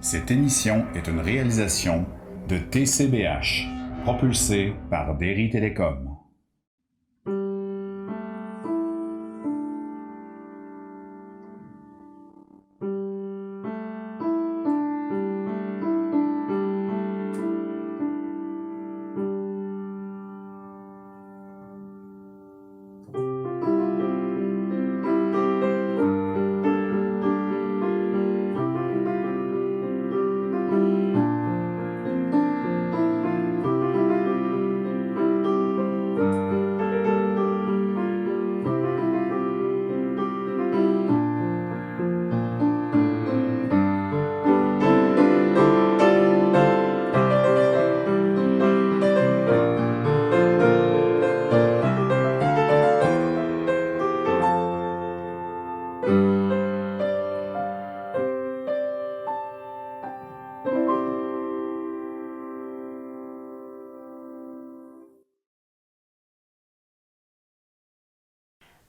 Cette émission est une réalisation de TCBH, propulsée par Derry Télécom.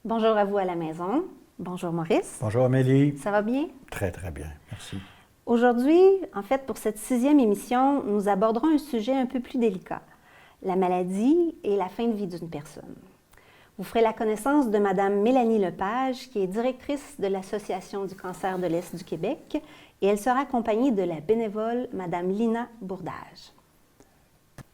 Bonjour à vous à la maison. Bonjour Maurice. Bonjour Amélie. Ça va bien? Très, très bien. Merci. Aujourd'hui, en fait, pour cette 6e émission, nous aborderons un sujet un peu plus délicat, la maladie et la fin de vie d'une personne. Vous ferez la connaissance de Mme Mélanie Lepage, qui est directrice de l'Association du cancer de l'Est du Québec, et elle sera accompagnée de la bénévole Mme Lina Bourdage.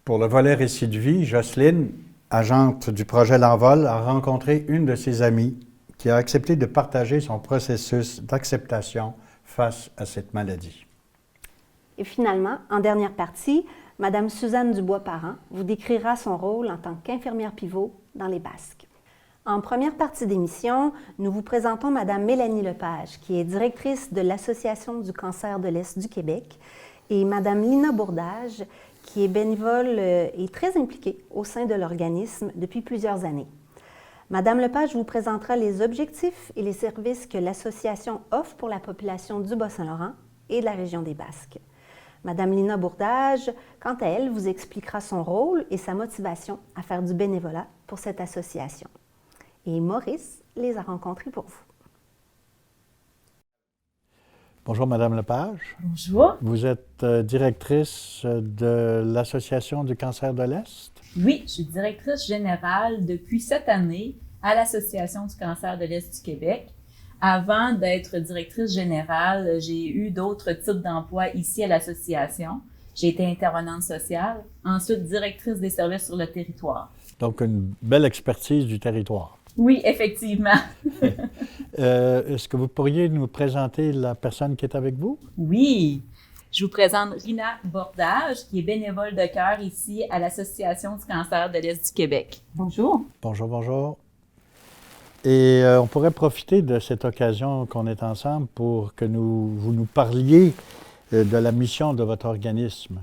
Pour le volet récit de vie, Jocelyne, agente du projet L'Envol, a rencontré une de ses amies qui a accepté de partager son processus d'acceptation face à cette maladie. Et finalement, en dernière partie, Mme Suzanne Dubois-Parent vous décrira son rôle en tant qu'infirmière pivot dans les Basques. En première partie d'émission, nous vous présentons Mme Mélanie Lepage, qui est directrice de l'Association du cancer de l'Est du Québec, et Mme Lina Bourdage, qui est bénévole et très impliquée au sein de l'organisme depuis plusieurs années. Madame Lepage vous présentera les objectifs et les services que l'association offre pour la population du Bas-Saint-Laurent et de la région des Basques. Madame Lina Bourdage, quant à elle, vous expliquera son rôle et sa motivation à faire du bénévolat pour cette association. Et Maurice les a rencontrés pour vous. Bonjour Madame Lepage. Bonjour. Vous êtes directrice de l'Association du cancer de l'Est? Oui, je suis directrice générale depuis cette année à l'Association du cancer de l'Est du Québec. Avant d'être directrice générale, j'ai eu d'autres types d'emplois ici à l'association. J'ai été intervenante sociale, ensuite directrice des services sur le territoire. Donc une belle expertise du territoire. Oui, effectivement. Est-ce que vous pourriez nous présenter la personne qui est avec vous? Oui. Je vous présente Lina Bourdage, qui est bénévole de cœur ici à l'Association du cancer de l'Est du Québec. Bonjour. Bonjour, bonjour. Et on pourrait profiter de cette occasion qu'on est ensemble pour que vous nous parliez de la mission de votre organisme.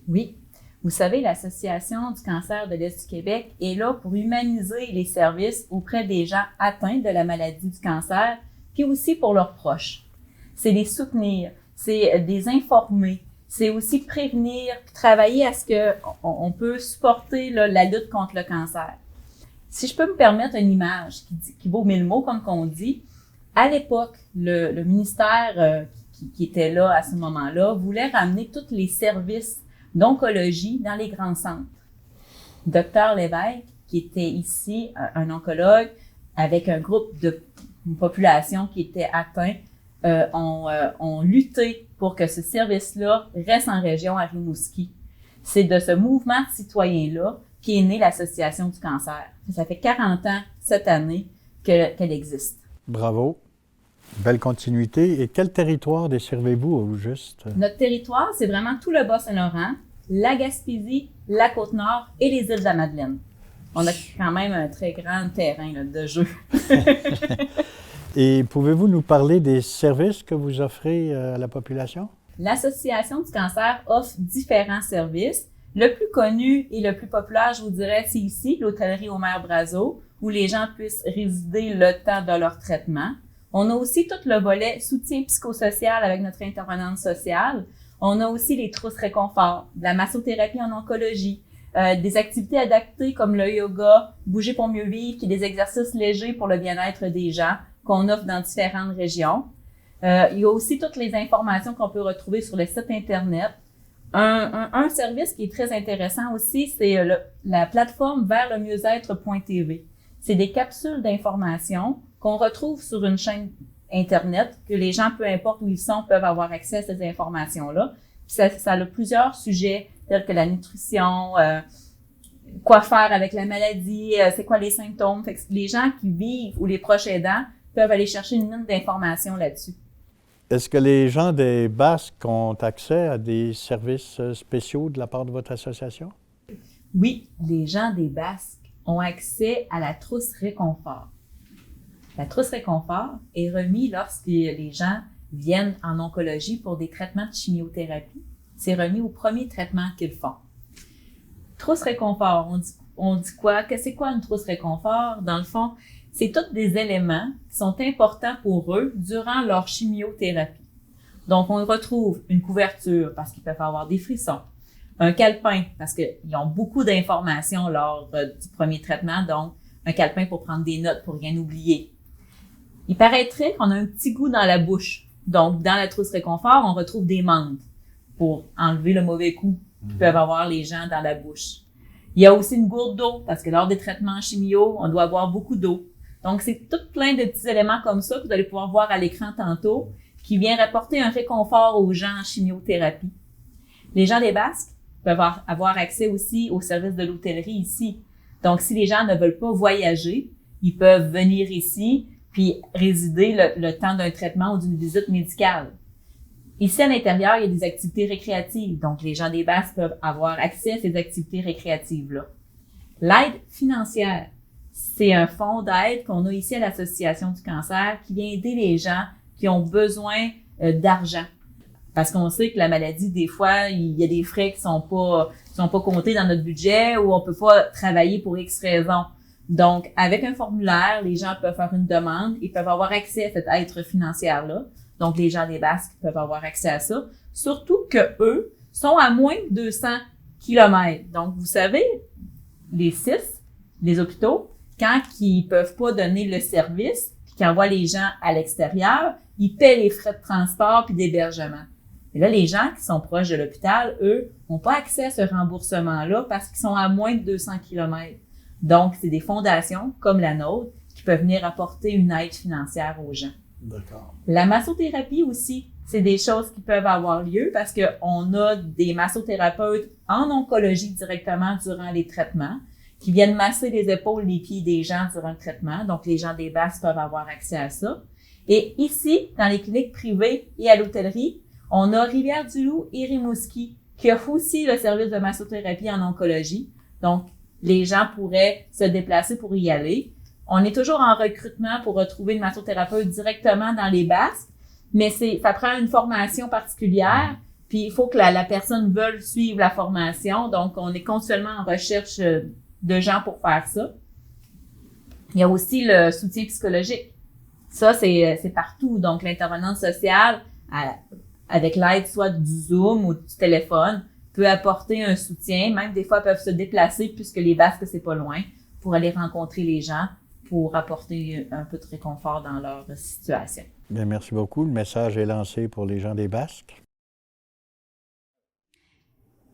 Oui. Vous savez, l'Association du cancer de l'Est du Québec est là pour humaniser les services auprès des gens atteints de la maladie du cancer, puis aussi pour leurs proches. C'est les soutenir, c'est les informer, c'est aussi prévenir, puis travailler à ce qu'on peut supporter là, la lutte contre le cancer. Si je peux me permettre une image qui vaut 1000 mots, comme qu'on dit, à l'époque, le ministère qui était là à ce moment-là voulait ramener tous les services d'oncologie dans les grands centres. Docteur Lévesque, qui était ici, un oncologue, avec un groupe une population qui était atteinte, ont lutté pour que ce service-là reste en région à Rimouski. C'est de ce mouvement de citoyens-là qui est née l'Association du cancer. Ça fait 40 ans cette année qu'elle existe. Bravo. Belle continuité. Et quel territoire desservez-vous au juste? Notre territoire, c'est vraiment tout le Bas-Saint-Laurent, la Gaspésie, la Côte-Nord et les îles de la Madeleine. On a quand même un très grand terrain là, de jeu. Et pouvez-vous nous parler des services que vous offrez à la population? L'Association du cancer offre différents services. Le plus connu et le plus populaire, je vous dirais, c'est ici, l'hôtellerie Omer Brazo, où les gens puissent résider le temps de leur traitement. On a aussi tout le volet soutien psychosocial avec notre intervenante sociale. On a aussi les trousses réconfort, de la massothérapie en oncologie, des activités adaptées comme le yoga, bouger pour mieux vivre, qui est des exercices légers pour le bien-être des gens qu'on offre dans différentes régions. Il y a aussi toutes les informations qu'on peut retrouver sur le site Internet. Un service qui est très intéressant aussi, c'est la plateforme vers le mieux-être.tv. C'est des capsules d'informations qu'on retrouve sur une chaîne Internet, que les gens, peu importe où ils sont, peuvent avoir accès à ces informations-là. Puis ça a plusieurs sujets, tels que la nutrition, quoi faire avec la maladie, c'est quoi les symptômes. Fait que les gens qui vivent ou les proches aidants peuvent aller chercher une mine d'informations là-dessus. Est-ce que les gens des Basques ont accès à des services spéciaux de la part de votre association? Oui, les gens des Basques ont accès à la trousse réconfort. La trousse réconfort est remise lorsque les gens viennent en oncologie pour des traitements de chimiothérapie. C'est remis au premier traitement qu'ils font. Trousse réconfort, on dit quoi? Que c'est quoi une trousse réconfort? Dans le fond, c'est tous des éléments qui sont importants pour eux durant leur chimiothérapie. Donc, on retrouve une couverture parce qu'ils peuvent avoir des frissons, un calepin parce qu'ils ont beaucoup d'informations lors du premier traitement, donc un calepin pour prendre des notes, pour rien oublier. Il paraîtrait qu'on a un petit goût dans la bouche. Donc, dans la trousse réconfort, on retrouve des menthes pour enlever le mauvais goût qu'ils peuvent avoir les gens dans la bouche. Il y a aussi une gourde d'eau parce que lors des traitements chimio, on doit boire beaucoup d'eau. Donc, c'est tout plein de petits éléments comme ça que vous allez pouvoir voir à l'écran tantôt qui vient apporter un réconfort aux gens en chimiothérapie. Les gens des Basques peuvent avoir accès aussi au service de l'hôtellerie ici. Donc, si les gens ne veulent pas voyager, ils peuvent venir ici puis résider le temps d'un traitement ou d'une visite médicale. Ici, à l'intérieur, il y a des activités récréatives. Donc, les gens des Basques peuvent avoir accès à ces activités récréatives-là. L'aide financière, c'est un fonds d'aide qu'on a ici à l'Association du cancer qui vient aider les gens qui ont besoin d'argent. Parce qu'on sait que la maladie, des fois, il y a des frais qui sont pas comptés dans notre budget ou on peut pas travailler pour X raisons. Donc, avec un formulaire, les gens peuvent faire une demande et peuvent avoir accès à cette aide financière-là. Donc, les gens des Basques peuvent avoir accès à ça. Surtout que eux sont à moins de 200 kilomètres. Donc, vous savez, les CIS, les hôpitaux, quand ils peuvent pas donner le service, puis qu'ils envoient les gens à l'extérieur, ils paient les frais de transport puis d'hébergement. Et là, les gens qui sont proches de l'hôpital, eux, n'ont pas accès à ce remboursement-là parce qu'ils sont à moins de 200 kilomètres. Donc, c'est des fondations comme la nôtre qui peuvent venir apporter une aide financière aux gens. D'accord. La massothérapie aussi, c'est des choses qui peuvent avoir lieu parce qu'on a des massothérapeutes en oncologie directement durant les traitements qui viennent masser les épaules, les pieds des gens durant le traitement. Donc, les gens des Basques peuvent avoir accès à ça. Et ici, dans les cliniques privées et à l'hôtellerie, on a Rivière-du-Loup et Rimouski qui offrent aussi le service de massothérapie en oncologie. Donc, les gens pourraient se déplacer pour y aller. On est toujours en recrutement pour retrouver une massothérapeute directement dans les Basques, mais ça prend une formation particulière, puis il faut que la personne veuille suivre la formation. Donc, on est continuellement en recherche de gens pour faire ça. Il y a aussi le soutien psychologique. Ça, c'est partout. Donc, l'intervenante sociale, avec l'aide soit du Zoom ou du téléphone, peut apporter un soutien. Même des fois, peuvent se déplacer puisque les Basques, c'est pas loin, pour aller rencontrer les gens, pour apporter un peu de réconfort dans leur situation. Bien, merci beaucoup. Le message est lancé pour les gens des Basques.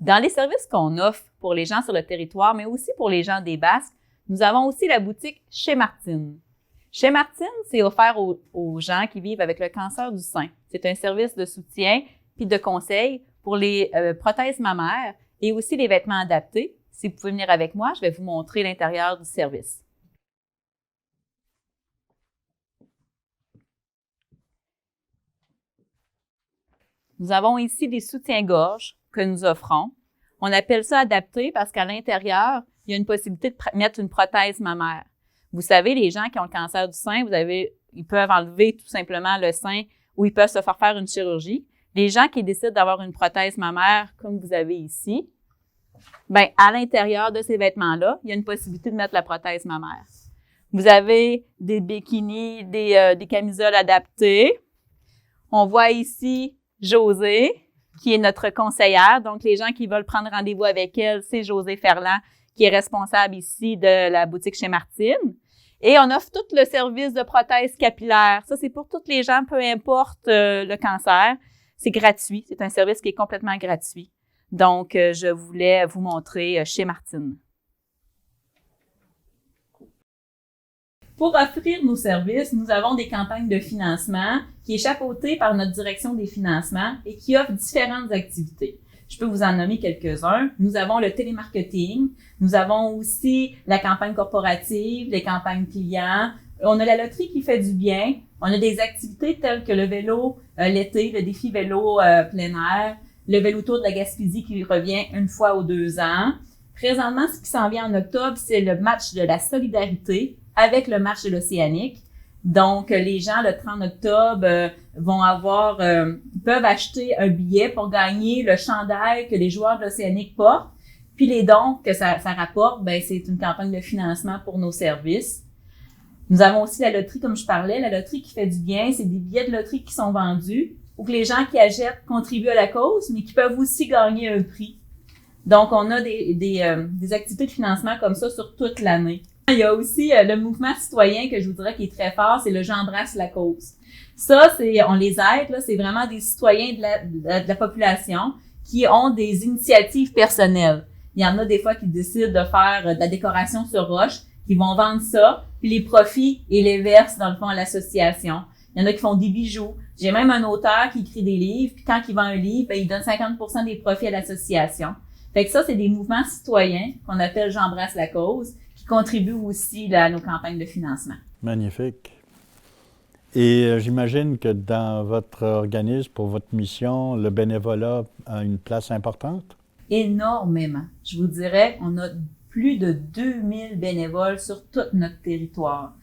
Dans les services qu'on offre pour les gens sur le territoire, mais aussi pour les gens des Basques, nous avons aussi la boutique Chez Martine. Chez Martine, c'est offert aux gens qui vivent avec le cancer du sein. C'est un service de soutien puis de conseil pour les prothèses mammaires et aussi les vêtements adaptés. Si vous pouvez venir avec moi, je vais vous montrer l'intérieur du service. Nous avons ici des soutiens-gorge que nous offrons. On appelle ça adapté parce qu'à l'intérieur, il y a une possibilité de mettre une prothèse mammaire. Vous savez, les gens qui ont le cancer du sein, ils peuvent enlever tout simplement le sein ou ils peuvent se faire une chirurgie. Les gens qui décident d'avoir une prothèse mammaire, comme vous avez ici, ben à l'intérieur de ces vêtements-là, il y a une possibilité de mettre la prothèse mammaire. Vous avez des bikinis, des camisoles adaptées. On voit ici Josée, qui est notre conseillère. Donc, les gens qui veulent prendre rendez-vous avec elle, c'est Josée Ferland, qui est responsable ici de la boutique Chez Martine. Et on offre tout le service de prothèse capillaire. Ça, c'est pour toutes les gens, peu importe le cancer. C'est gratuit. C'est un service qui est complètement gratuit. Donc, je voulais vous montrer chez Martine. Pour offrir nos services, nous avons des campagnes de financement qui est chapeautée par notre direction des financements et qui offre différentes activités. Je peux vous en nommer quelques-uns. Nous avons le télémarketing. Nous avons aussi la campagne corporative, les campagnes clients. On a la loterie qui fait du bien. On a des activités telles que le vélo l'été, le défi vélo plein air, le vélo tour de la Gaspésie qui revient une fois aux 2 ans. Présentement, ce qui s'en vient en octobre, c'est le match de la solidarité avec le match de l'Océanique. Donc, les gens, le 30 octobre, peuvent acheter un billet pour gagner le chandail que les joueurs de l'Océanique portent. Puis les dons que ça rapporte, c'est une campagne de financement pour nos services. Nous avons aussi la loterie, comme je parlais, la loterie qui fait du bien. C'est des billets de loterie qui sont vendus ou que les gens qui achètent contribuent à la cause, mais qui peuvent aussi gagner un prix. Donc, on a des activités de financement comme ça sur toute l'année. Il y a aussi le mouvement citoyen que je vous dirais qui est très fort, c'est le J'embrasse la cause. Ça, on les aide, là, c'est vraiment des citoyens de la population qui ont des initiatives personnelles. Il y en a des fois qui décident de faire de la décoration sur roche, qui vont vendre ça, puis les profits, ils les versent dans le fond à l'association. Il y en a qui font des bijoux. J'ai même un auteur qui écrit des livres, puis quand il vend un livre, il donne 50% des profits à l'association. Fait que ça, c'est des mouvements citoyens qu'on appelle J'embrasse la cause, qui contribuent aussi à nos campagnes de financement. Magnifique. Et j'imagine que dans votre organisme, pour votre mission, le bénévolat a une place importante? Énormément. Je vous dirais, on a plus de 2000 bénévoles sur tout notre territoire.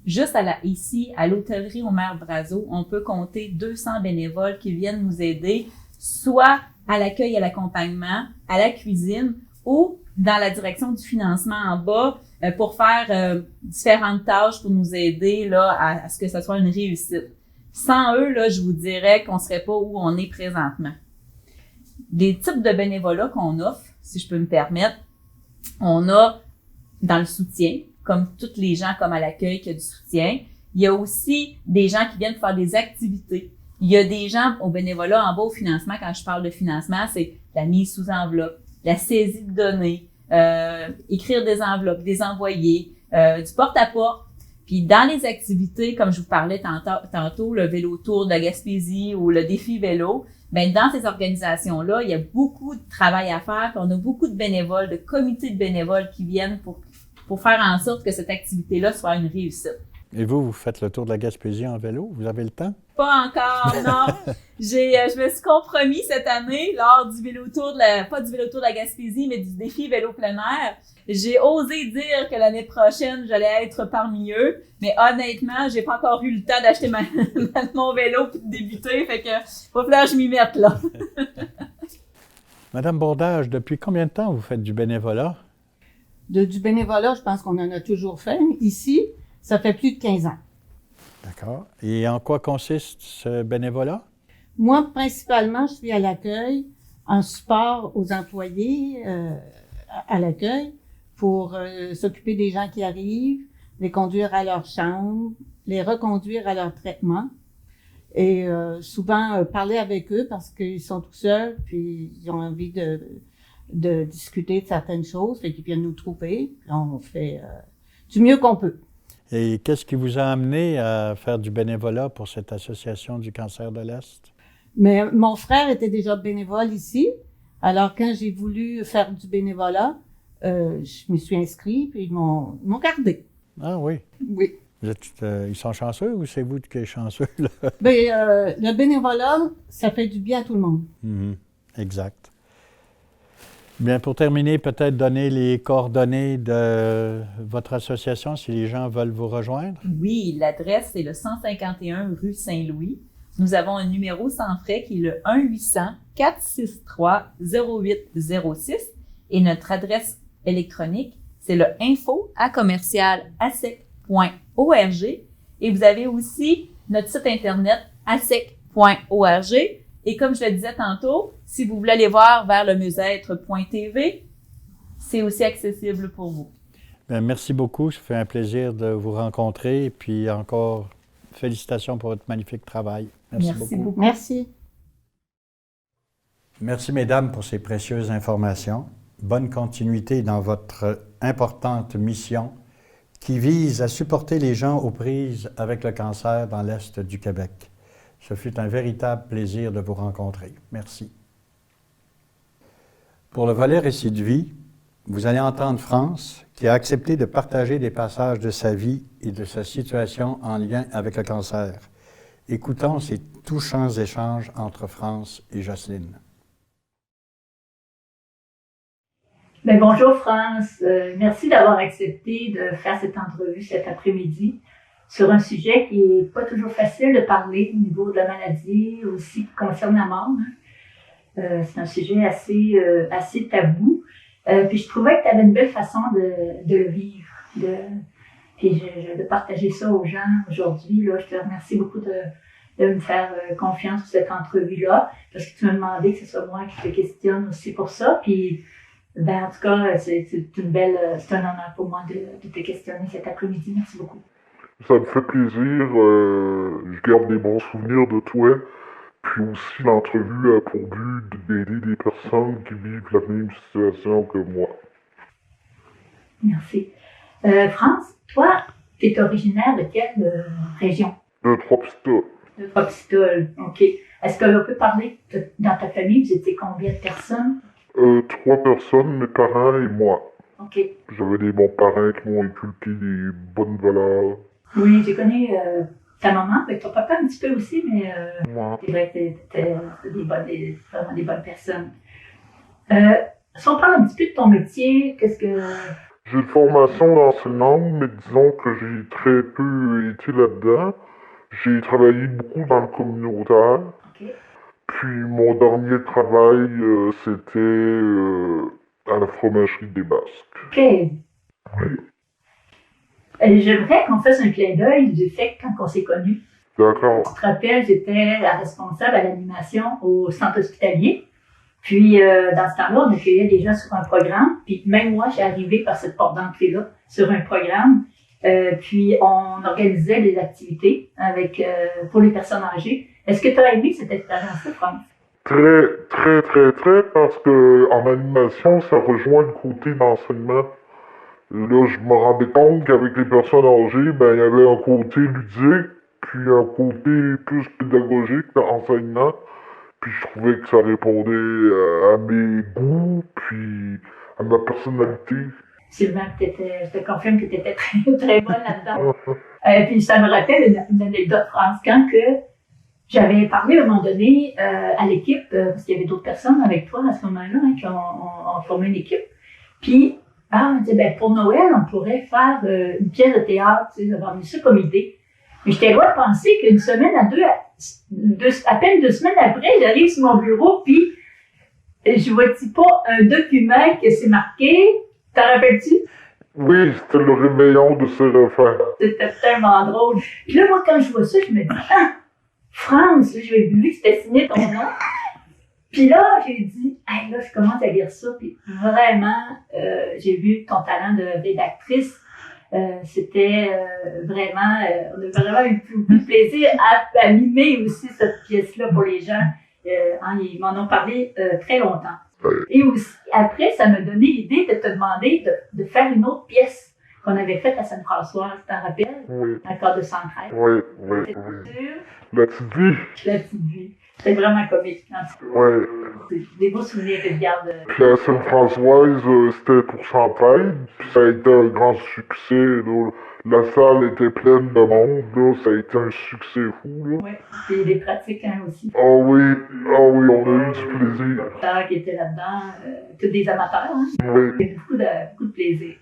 Juste ici, à l'hôtellerie au Maire Brazeau, on peut compter 200 bénévoles qui viennent nous aider, soit à l'accueil et à l'accompagnement, à la cuisine ou dans la direction du financement en bas pour faire différentes tâches pour nous aider là à ce que ce soit une réussite. Sans eux, là, je vous dirais qu'on serait pas où on est présentement. Les types de bénévolat qu'on offre, si je peux me permettre, on a dans le soutien, comme toutes les gens comme à l'accueil qui a du soutien. Il y a aussi des gens qui viennent faire des activités. Il y a des gens au bénévolat en bas au financement. Quand je parle de financement, c'est la mise sous enveloppe, la saisie de données, écrire des enveloppes, des envoyer, du porte-à-porte. Puis dans les activités, comme je vous parlais tantôt, le vélo tour de la Gaspésie ou le défi vélo, dans ces organisations-là, il y a beaucoup de travail à faire. Puis on a beaucoup de bénévoles, de comités de bénévoles qui viennent pour faire en sorte que cette activité-là soit une réussite. Et vous faites le tour de la Gaspésie en vélo? Vous avez le temps? Pas encore, non. Je me suis compromis cette année lors du vélo tour pas du vélo tour de la Gaspésie, mais du défi vélo plein air. J'ai osé dire que l'année prochaine, j'allais être parmi eux, mais honnêtement, j'ai pas encore eu le temps d'acheter mon vélo puis de débuter, fait que va falloir que je m'y mette là. Madame Bordage, depuis combien de temps vous faites du bénévolat? Du bénévolat, je pense qu'on en a toujours fait. Ici, ça fait plus de 15 ans. D'accord. Et en quoi consiste ce bénévolat? Moi, principalement, je suis à l'accueil, en support aux employés à l'accueil pour s'occuper des gens qui arrivent, les conduire à leur chambre, les reconduire à leur traitement et souvent parler avec eux parce qu'ils sont tout seuls puis ils ont envie de discuter de certaines choses, fait qu'ils viennent nous trouver. On fait du mieux qu'on peut. Et qu'est-ce qui vous a amené à faire du bénévolat pour cette association du cancer de l'Est? Mais mon frère était déjà bénévole ici. Alors, quand j'ai voulu faire du bénévolat, je me suis inscrite et ils m'ont gardé. Ah oui? Oui. Ils sont chanceux ou c'est vous qui êtes chanceux, là? Le bénévolat, ça fait du bien à tout le monde. Exact. Bien, pour terminer, peut-être donner les coordonnées de votre association si les gens veulent vous rejoindre. Oui, l'adresse, c'est le 151 rue Saint-Louis. Nous avons un numéro sans frais qui est le 1-800-463-0806 et notre adresse électronique, c'est le info@commercial-asec.org et vous avez aussi notre site internet asec.org. Et comme je le disais tantôt, si vous voulez aller voir vers le mieux-être.tv, c'est aussi accessible pour vous. Bien, merci beaucoup. Ça fait un plaisir de vous rencontrer. Et puis encore, félicitations pour votre magnifique travail. Merci beaucoup. Merci. Merci, mesdames, pour ces précieuses informations. Bonne continuité dans votre importante mission qui vise à supporter les gens aux prises avec le cancer dans l'Est du Québec. Ce fut un véritable plaisir de vous rencontrer. Merci. Pour le volet récit de vie, vous allez entendre France, qui a accepté de partager des passages de sa vie et de sa situation en lien avec le cancer. Écoutons ces touchants échanges entre France et Jocelyne. Bien, bonjour France, merci d'avoir accepté de faire cette entrevue cet après-midi sur un sujet qui n'est pas toujours facile de parler au niveau de la maladie, aussi qui concerne la mort. C'est un sujet assez tabou. Puis je trouvais que tu avais une belle façon de le vivre, puis de partager ça aux gens aujourd'hui. Là, je te remercie beaucoup de me faire confiance pour cette entrevue-là, parce que tu m'as demandé que ce soit moi qui te questionne aussi pour ça. Puis ben, en tout cas, c'est un honneur pour moi de te questionner cet après-midi. Merci beaucoup. Ça me fait plaisir. Je garde des bons souvenirs de toi. Puis aussi, l'entrevue a pour but d'aider des personnes qui vivent la même situation que moi. Merci. France, toi, tu es originaire de quelle région? De Trois-Pistoles. De Trois-Pistoles, OK. Est-ce qu'on peut parler dans ta famille, vous étiez combien de personnes? 3 personnes, mes parents et moi. OK. J'avais des bons parents qui m'ont inculqué des bonnes valeurs. Oui, j'ai connu ta maman, avec ton papa un petit peu aussi, mais Moi. c'est vrai que t'étais vraiment des bonnes personnes. Si on parle un petit peu de ton métier, qu'est-ce que... J'ai une formation d'enseignante, mais disons que j'ai très peu été là-dedans. J'ai travaillé beaucoup dans le communautaire. OK. Puis mon dernier travail, c'était à la fromagerie des Basques. OK. J'aimerais qu'on fasse un clin d'œil du fait que quand on s'est connus, D'accord. tu te rappelles, j'étais la responsable à l'animation au centre hospitalier. Puis, dans ce temps-là, on accueillait des gens sur un programme. Puis, même moi, j'ai arrivé par cette porte d'entrée-là, sur un programme. Puis, on organisait des activités pour les personnes âgées. Est-ce que tu as aimé cette expérience-là, France? Très, très, très, très, parce que en animation, ça rejoint le côté d'enseignement. Là, je me rendais compte qu'avec les personnes âgées, ben, il y avait un côté ludique, puis un côté plus pédagogique d'enseignement. Puis je trouvais que ça répondait à mes goûts, puis à ma personnalité. Sylvain, je te confirme que tu étais très, très bonne là-dedans. Puis ça me rappelle une anecdote, France, quand que j'avais parlé à un moment donné à l'équipe, parce qu'il y avait d'autres personnes avec toi à ce moment-là, hein, qui ont formé une équipe. Puis, on me disait, ben, pour Noël, on pourrait faire une pièce de théâtre, tu sais, d'avoir mis ça comme idée. Mais j'étais loin de penser qu'une semaine à peine 2 semaines après, j'arrive sur mon bureau, puis je vois-tu pas un document que c'est marqué, t'en rappelles-tu? Oui, c'était le réveillon de Séraphin. C'était tellement drôle. Puis là, moi, quand je vois ça, je me dis, France, là, j'avais vu que c'était signé ton nom. Puis là, j'ai dit, hey, là, je commence à lire ça, puis vraiment, j'ai vu ton talent de rédactrice. C'était vraiment, on a vraiment eu beaucoup de plaisir à mimer aussi cette pièce-là pour les gens. Ils m'en ont parlé très longtemps. Et aussi, après, ça m'a donné l'idée de te demander de faire une autre pièce qu'on avait faite à Sainte-Françoise, tu t'en rappelles? Oui. Encore de 113. Oui. La petite vie. La petite vie. C'était vraiment comique. Oui. C'est des beaux souvenirs que je garde. Puis à Sainte-Françoise, c'était pour Centraide, puis ça a été un grand succès, là. La salle était pleine de monde, là. Ça a été un succès fou, là. Oui, puis des pratiques aussi. Oui, on a eu du plaisir. Qui étaient là-dedans, tous des amateurs, hein. Oui. Il y a beaucoup de plaisir.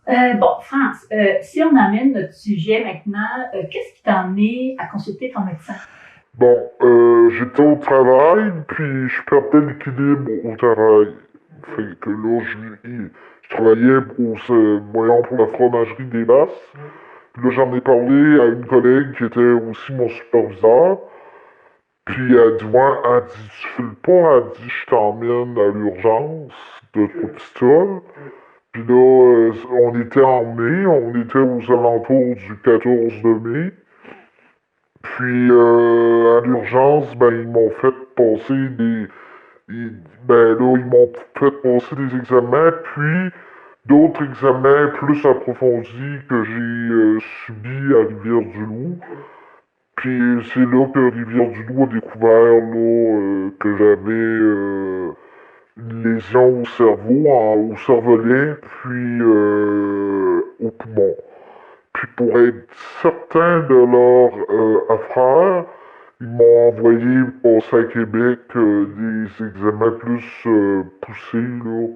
Bon, France, si on amène notre sujet maintenant, qu'est-ce qui t'a amené à consulter ton médecin? Bon, j'étais au travail, puis je perdais l'équilibre au travail. Fait que là, je travaillais pour la fromagerie des Basses. Puis là, j'en ai parlé à une collègue qui était aussi mon superviseur. Puis elle dit, ouais, elle dit, tu files pas, elle dit, je t'emmène à l'urgence de Trois-Pistoles. Puis là, on était en mai, on était aux alentours du 14 de mai. Puis à l'urgence, ben ils m'ont fait passer ben là, ils m'ont fait passer des examens, puis d'autres examens plus approfondis que j'ai subis à Rivière-du-Loup. Puis c'est là que Rivière-du-Loup a découvert là, que j'avais une lésion au cerveau, au cervelet, puis au poumon. Puis pour être certain de leur affaire, ils m'ont envoyé passer à Québec des examens plus poussés, là,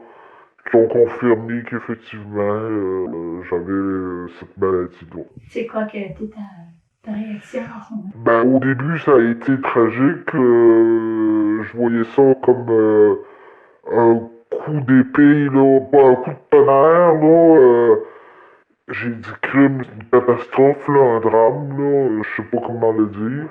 qui ont confirmé qu'effectivement j'avais cette maladie-là. C'est quoi qui a été ta réaction en ce moment? Ben, au début, ça a été tragique. Je voyais ça comme un coup d'épée, là, pas un coup de tonnerre, là. J'ai dit crime, une catastrophe, là, un drame, là, je sais pas comment le dire.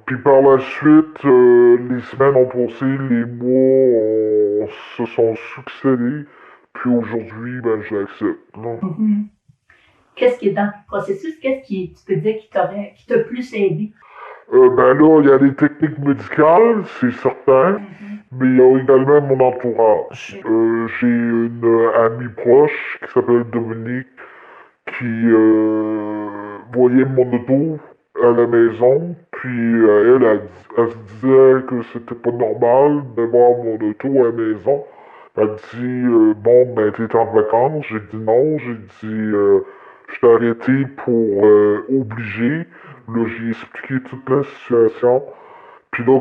Puis par la suite, les semaines ont passé, les mois se sont succédés. Puis aujourd'hui, ben, je l'accepte, là. Mhm. Qu'est-ce qui est dans le processus? Qu'est-ce qui, tu peux dire, qui t'a plus aidé? Ben là, il y a les techniques médicales, c'est certain. Mais il y a également mon entourage. J'ai une amie proche qui s'appelle Dominique qui voyait mon auto à la maison, puis elle se disait que c'était pas normal de voir mon auto à la maison. Elle dit bon, ben t'es en vacances. J'ai dit non, j'ai dit je t'ai arrêté pour obliger. Là, j'ai expliqué toute la situation. Puis là,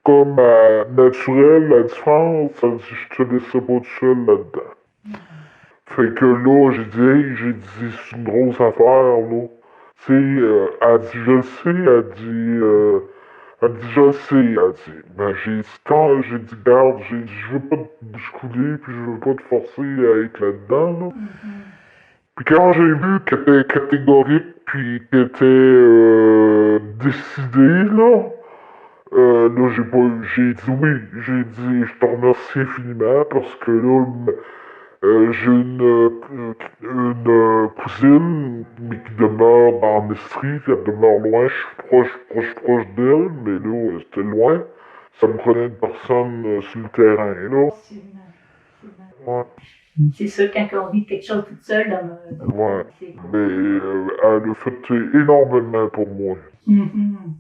comme à naturel, la différence, elle dit je te laisserai pas tout seul là-dedans. Fait que là, j'ai dit, c'est une grosse affaire, là. Tu sais, elle dit, je le sais, elle dit, je le sais, elle dit. Ben, j'ai dit, garde, j'ai dit, je veux pas te bousculer, puis je veux pas te forcer à être là-dedans, là. Puis quand j'ai vu qu'elle était catégorique, puis qu'elle était décidée, là, j'ai dit oui, j'ai dit, je te remercie infiniment, parce que là, j'ai une cousine, mais qui demeure dans Estrie, elle demeure loin, je suis proche d'elle, mais là, c'était loin. Ça me prenait une personne sur le terrain, là. Ouais, C'est sûr, quand on vit quelque chose toute seule, ouais. c'est... Mais elle a fait énormément pour moi. Mhm.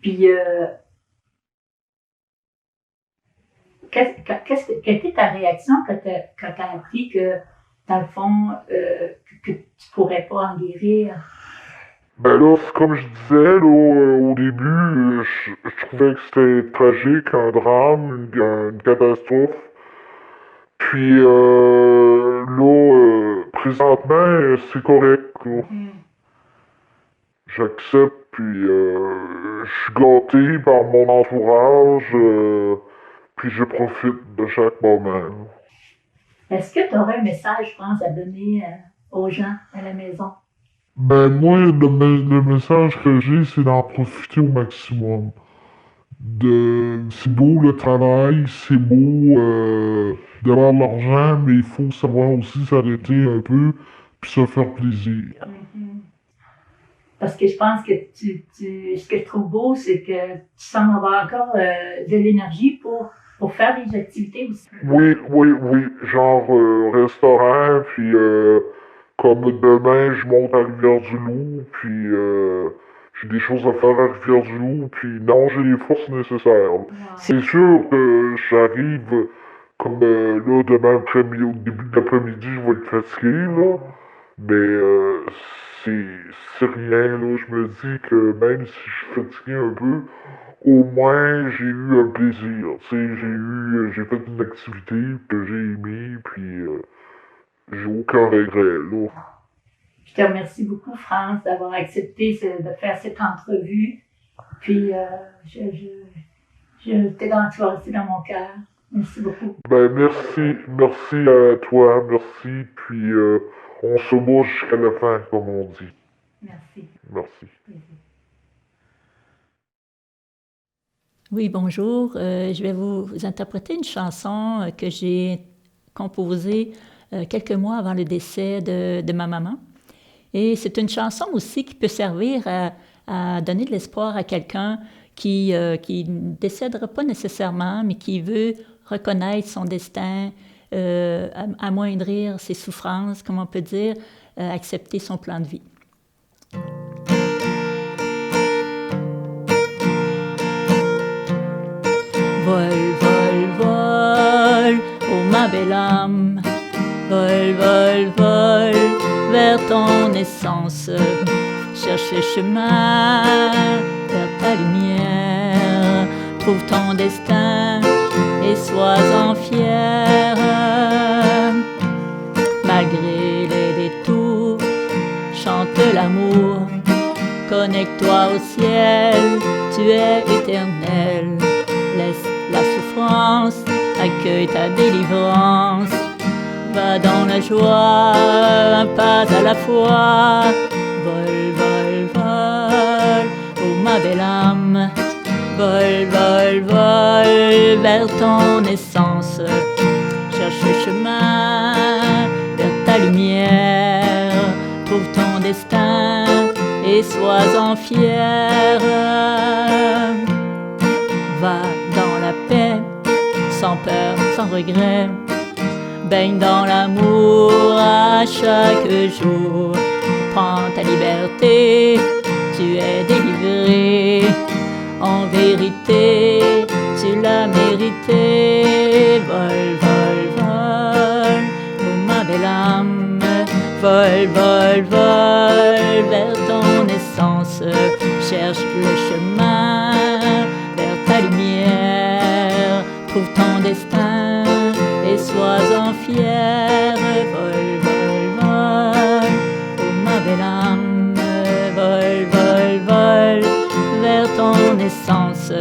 Puis, quelle était ta réaction quand t'as appris que, dans le fond, que tu pourrais pas en guérir? Ben là, c'est comme je disais, là, au début, je trouvais que c'était tragique, un drame, une catastrophe. Puis là, présentement, c'est correct, là. J'accepte, puis je suis gâté par mon entourage, puis je profite de chaque moment. Est-ce que tu aurais un message, je pense, à donner aux gens à la maison? Ben moi, le message que j'ai, c'est d'en profiter au maximum. C'est beau le travail, c'est beau d'avoir de l'argent, mais il faut savoir aussi s'arrêter un peu, puis se faire plaisir. Parce que je pense que ce que je trouve beau, c'est que tu sembles avoir encore de l'énergie pour faire des activités aussi. Oui, genre restaurant, puis comme demain, je monte à Rivière-du-Loup, puis j'ai des choses à faire à Rivière-du-Loup, puis non, j'ai les forces nécessaires. Wow. C'est sûr que j'arrive comme là, demain après-midi, au début de l'après-midi, je vais être fatigué, là. Mais c'est rien, là. Je me dis que même si je suis fatigué un peu, au moins j'ai eu un plaisir. Tu sais, j'ai fait une activité que j'ai aimée, puis j'ai aucun regret, là. Je te remercie beaucoup, France, d'avoir accepté de faire cette entrevue. Puis, tu vas rester dans mon cœur. Merci beaucoup. Ben, merci à toi, merci, puis on se bat jusqu'à la fin, comme on dit. Merci. Merci. Oui, bonjour. Je vais vous interpréter une chanson que j'ai composée quelques mois avant le décès de ma maman. Et c'est une chanson aussi qui peut servir à donner de l'espoir à quelqu'un qui ne décédera pas nécessairement, mais qui veut reconnaître son destin, amoindrir ses souffrances, comme on peut dire, accepter son plan de vie. Vol, vol, vol, oh ma belle âme, vol, vol, vol, vers ton essence, cherche le chemin vers ta lumière, trouve ton destin et sois-en fier. Malgré les détours, chante l'amour, connecte-toi au ciel, tu es éternel. Laisse la souffrance, accueille ta délivrance. Va dans la joie, un pas à la fois. Vol, vol, vol, oh ma belle âme. Vol, vol, vol, vers ton essence. Cherche le chemin vers ta lumière. Trouve ton destin et sois-en fier. Va dans la paix, sans peur, sans regret. Baigne dans l'amour à chaque jour. Prends ta liberté, tu es délivré. En vérité, tu l'as mérité. Vol, vol, vol, oh ma belle âme. Vol, vol, vol, vers ton essence. Cherche le chemin vers ta lumière. Trouve ton destin et sois-en fier. Vol, vol, vol, oh ma belle âme. Vol, vol, vol, vers ton essence.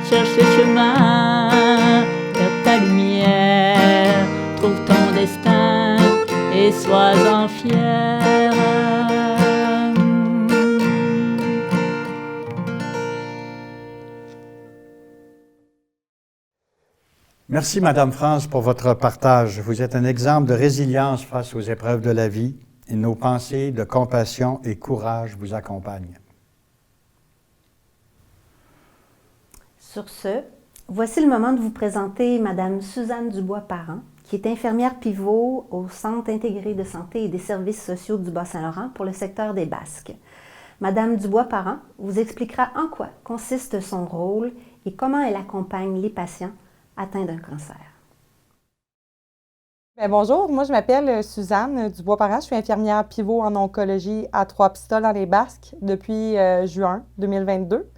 Cherche le chemin vers ta lumière. Trouve ton destin et sois-en fier. Merci, Madame France, pour votre partage. Vous êtes un exemple de résilience face aux épreuves de la vie et nos pensées de compassion et courage vous accompagnent. Sur ce, voici le moment de vous présenter Madame Suzanne Dubois-Parent, qui est infirmière pivot au Centre intégré de santé et des services sociaux du Bas-Saint-Laurent pour le secteur des Basques. Madame Dubois-Parent vous expliquera en quoi consiste son rôle et comment elle accompagne les patients atteints d'un cancer. Bien, bonjour, moi je m'appelle Suzanne Dubois-Parent, je suis infirmière pivot en oncologie à Trois-Pistoles dans les Basques depuis juin 2022.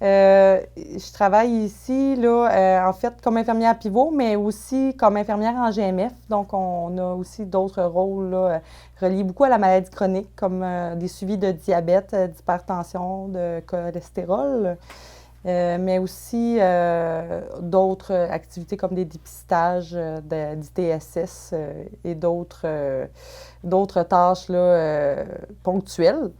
Je travaille ici, là, en fait, comme infirmière pivot, mais aussi comme infirmière en GMF. Donc, on a aussi d'autres rôles là, reliés beaucoup à la maladie chronique, comme des suivis de diabète, d'hypertension, de cholestérol, mais aussi d'autres activités comme des dépistages d'ITSS et d'autres tâches là, ponctuelles.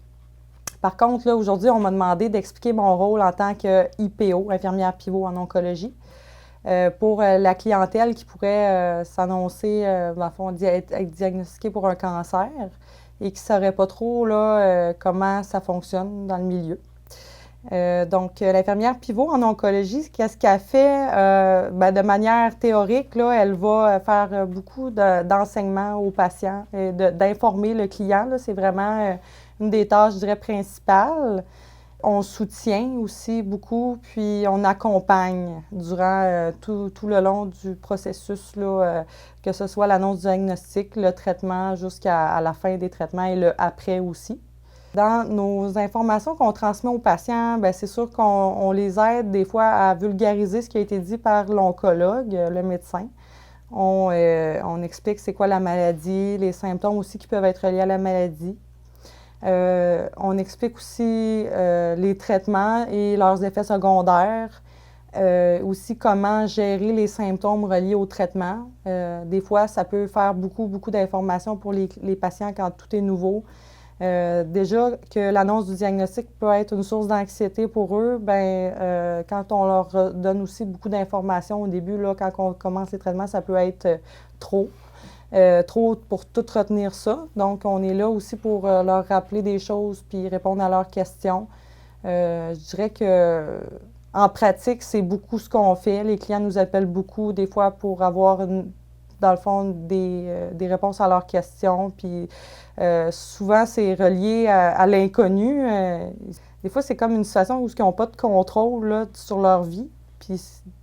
Par contre, là, aujourd'hui, on m'a demandé d'expliquer mon rôle en tant qu'IPO, infirmière pivot en oncologie, pour la clientèle qui pourrait s'annoncer, dans le fond, être diagnostiquée pour un cancer et qui ne saurait pas trop là, comment ça fonctionne dans le milieu. Donc, l'infirmière pivot en oncologie, qu'est-ce qu'elle fait? De manière théorique, là, elle va faire beaucoup d'enseignements aux patients et d'informer le client. Là, c'est vraiment une des tâches, je dirais, principales. On soutient aussi beaucoup, puis on accompagne durant tout le long du processus, là, que ce soit l'annonce du diagnostic, le traitement jusqu'à la fin des traitements et le après aussi. Dans nos informations qu'on transmet aux patients, bien, c'est sûr qu'on les aide des fois à vulgariser ce qui a été dit par l'oncologue, le médecin. On explique c'est quoi la maladie, les symptômes aussi qui peuvent être liés à la maladie. On explique aussi les traitements et leurs effets secondaires, aussi comment gérer les symptômes reliés au traitement. Des fois, ça peut faire beaucoup d'informations pour les patients quand tout est nouveau. Déjà que l'annonce du diagnostic peut être une source d'anxiété pour eux, quand on leur donne aussi beaucoup d'informations au début, là, quand on commence les traitements, ça peut être trop pour tout retenir ça. Donc, on est là aussi pour leur rappeler des choses puis répondre à leurs questions. Je dirais que en pratique, c'est beaucoup ce qu'on fait. Les clients nous appellent beaucoup, des fois, pour avoir, dans le fond, des réponses à leurs questions. Puis souvent, c'est relié à l'inconnu. Des fois, c'est comme une situation où ils n'ont pas de contrôle là, sur leur vie. Puis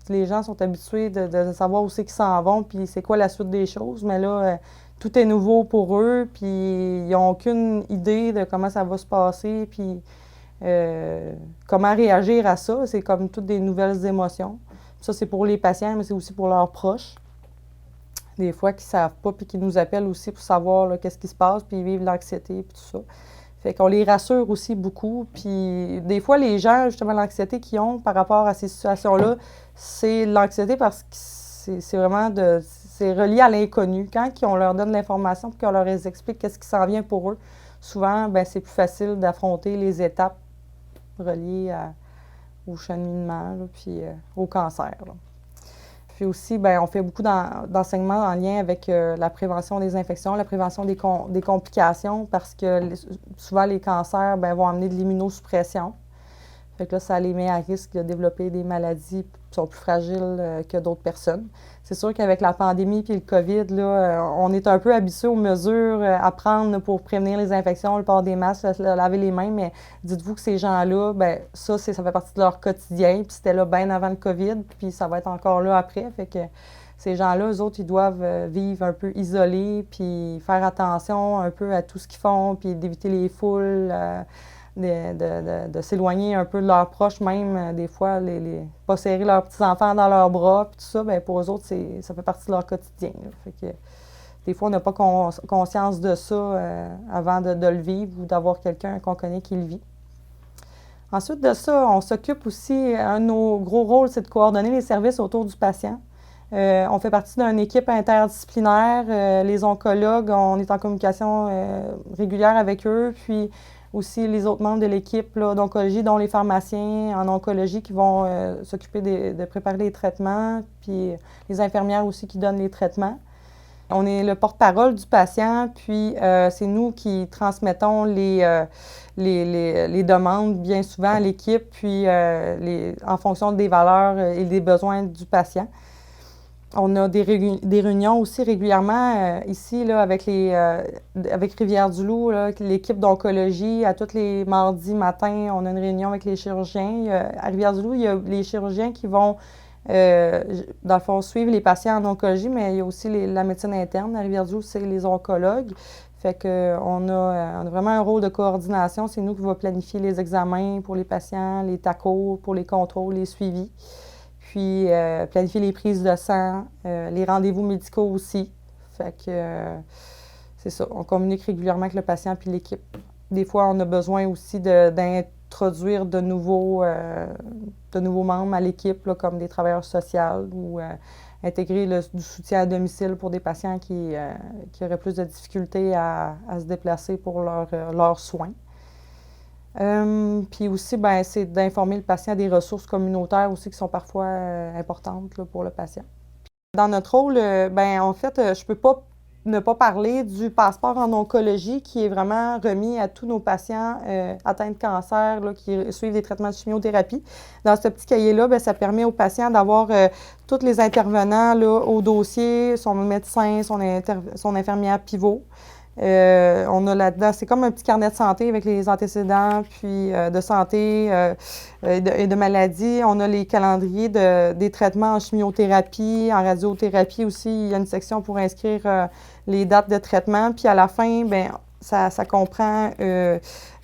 les gens sont habitués de savoir où c'est qu'ils s'en vont, puis c'est quoi la suite des choses. Mais là, tout est nouveau pour eux, puis ils n'ont aucune idée de comment ça va se passer, puis comment réagir à ça. C'est comme toutes des nouvelles émotions. Ça, c'est pour les patients, mais c'est aussi pour leurs proches. Des fois, qui ne savent pas, puis qui nous appellent aussi pour savoir qu'est-ce qui se passe, puis ils vivent l'anxiété, puis tout ça. Fait qu'on les rassure aussi beaucoup. Puis des fois, les gens, justement, l'anxiété qu'ils ont par rapport à ces situations-là, c'est l'anxiété parce que c'est vraiment c'est relié à l'inconnu. Quand on leur donne l'information puis qu'on leur explique qu'est-ce qui s'en vient pour eux, souvent, c'est plus facile d'affronter les étapes reliées au cheminement, là, puis au cancer, là. Puis aussi, on fait beaucoup d'enseignements en lien avec la prévention des infections, la prévention des complications, parce que souvent les cancers vont amener de l'immunosuppression. Fait que là, ça les met à risque de développer des maladies qui sont plus fragiles que d'autres personnes. C'est sûr qu'avec la pandémie puis le COVID, là, on est un peu habitué aux mesures à prendre pour prévenir les infections, le port des masques, laver les mains, mais dites-vous que ces gens-là, ça fait partie de leur quotidien, puis c'était là bien avant le COVID, puis ça va être encore là après. Fait que ces gens-là, eux autres, ils doivent vivre un peu isolés, puis faire attention un peu à tout ce qu'ils font, puis d'éviter les foules, de s'éloigner un peu de leurs proches, même des fois, pas serrer leurs petits-enfants dans leurs bras, puis tout ça, pour eux autres, ça fait partie de leur quotidien, là. Fait que des fois, on n'a pas conscience de ça avant de le vivre ou d'avoir quelqu'un qu'on connaît qui le vit. Ensuite de ça, on s'occupe aussi, un de nos gros rôles, c'est de coordonner les services autour du patient. On fait partie d'une équipe interdisciplinaire. Les oncologues, on est en communication régulière avec eux, puis aussi les autres membres de l'équipe d'oncologie, dont les pharmaciens en oncologie qui vont s'occuper de préparer les traitements, puis les infirmières aussi qui donnent les traitements. On est le porte-parole du patient, puis c'est nous qui transmettons les demandes bien souvent à l'équipe, puis en fonction des valeurs et des besoins du patient. On a des réunions aussi régulièrement ici là, avec Rivière-du-Loup, l'équipe d'oncologie. À tous les mardis matins, on a une réunion avec les chirurgiens. À Rivière-du-Loup, il y a les chirurgiens qui vont, dans le fond, suivre les patients en oncologie, mais il y a aussi la médecine interne. À Rivière-du-Loup, c'est les oncologues. Fait qu'on a vraiment un rôle de coordination. C'est nous qui va planifier les examens pour les patients, les TACO pour les contrôles, les suivis. Puis planifier les prises de sang, les rendez-vous médicaux aussi. Fait que c'est ça, on communique régulièrement avec le patient puis l'équipe. Des fois, on a besoin aussi d'introduire de nouveaux membres à l'équipe, là, comme des travailleurs sociaux ou intégrer du soutien à domicile pour des patients qui auraient plus de difficultés à se déplacer pour leurs soins. Puis aussi, c'est d'informer le patient des ressources communautaires aussi qui sont parfois importantes là, pour le patient. Dans notre rôle, en fait, je ne peux pas ne pas parler du passeport en oncologie qui est vraiment remis à tous nos patients atteints de cancer là, qui suivent des traitements de chimiothérapie. Dans ce petit cahier-là, ça permet aux patients d'avoir tous les intervenants là, au dossier, son médecin, son infirmière pivot. On a là-dedans, c'est comme un petit carnet de santé avec les antécédents, puis de santé et de maladies. On a les calendriers des traitements en chimiothérapie, en radiothérapie aussi. Il y a une section pour inscrire les dates de traitement. Puis à la fin, ça comprend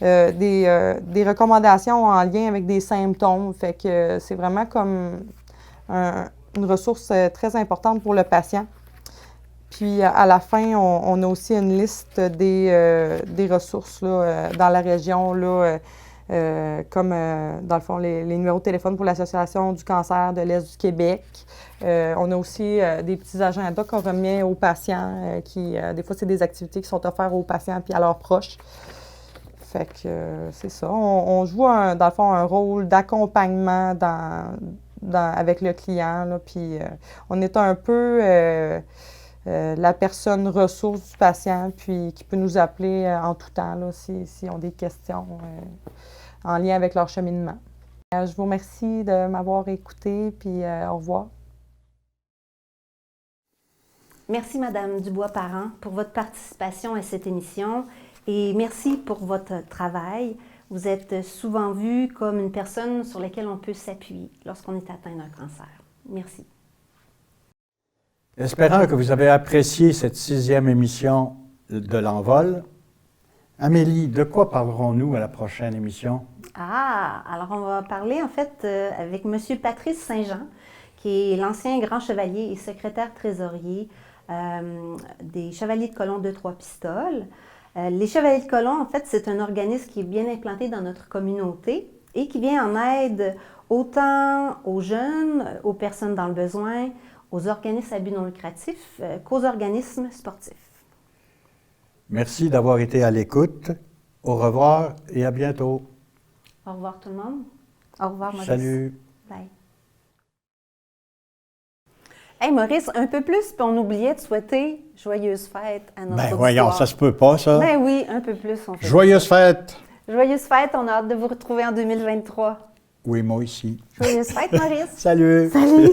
des recommandations en lien avec des symptômes. Fait que c'est vraiment comme une ressource très importante pour le patient. Puis, à la fin, on a aussi une liste des ressources là, dans la région, là, comme, dans le fond, les numéros de téléphone pour l'Association du cancer de l'Est du Québec. On a aussi des petits agendas qu'on remet aux patients, des fois, c'est des activités qui sont offertes aux patients puis à leurs proches. Fait que c'est ça. On joue, dans le fond, un rôle d'accompagnement avec le client, là, puis on est un peu la personne ressource du patient, puis qui peut nous appeler en tout temps là, s'ils ont des questions en lien avec leur cheminement. Je vous remercie de m'avoir écouté, puis au revoir. Merci, Madame Dubois-Parent, pour votre participation à cette émission et merci pour votre travail. Vous êtes souvent vue comme une personne sur laquelle on peut s'appuyer lorsqu'on est atteint d'un cancer. Merci. Espérant que vous avez apprécié cette 6e émission de l'Envol. Amélie, de quoi parlerons-nous à la prochaine émission? Alors on va parler en fait avec M. Patrice Saint-Jean, qui est l'ancien grand chevalier et secrétaire trésorier des Chevaliers de Colomb de Trois-Pistoles. Les Chevaliers de Colomb, en fait, c'est un organisme qui est bien implanté dans notre communauté et qui vient en aide autant aux jeunes, aux personnes dans le besoin, aux organismes à but non lucratif qu'aux organismes sportifs. Merci d'avoir été à l'écoute. Au revoir et à bientôt. Au revoir tout le monde. Au revoir Maurice. Salut. Bye. Hey Maurice, un peu plus, puis on oubliait de souhaiter joyeuses fêtes à notre auditoire. Voyons, ça se peut pas, ça. Ben oui, un peu plus. On fait Joyeuses fêtes. Joyeuses fêtes, on a hâte de vous retrouver en 2023. Oui, moi aussi. Joyeuses fêtes, Maurice. Salut. Salut.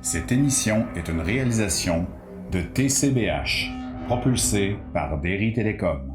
Cette émission est une réalisation de TCBH, propulsée par Derry Télécom.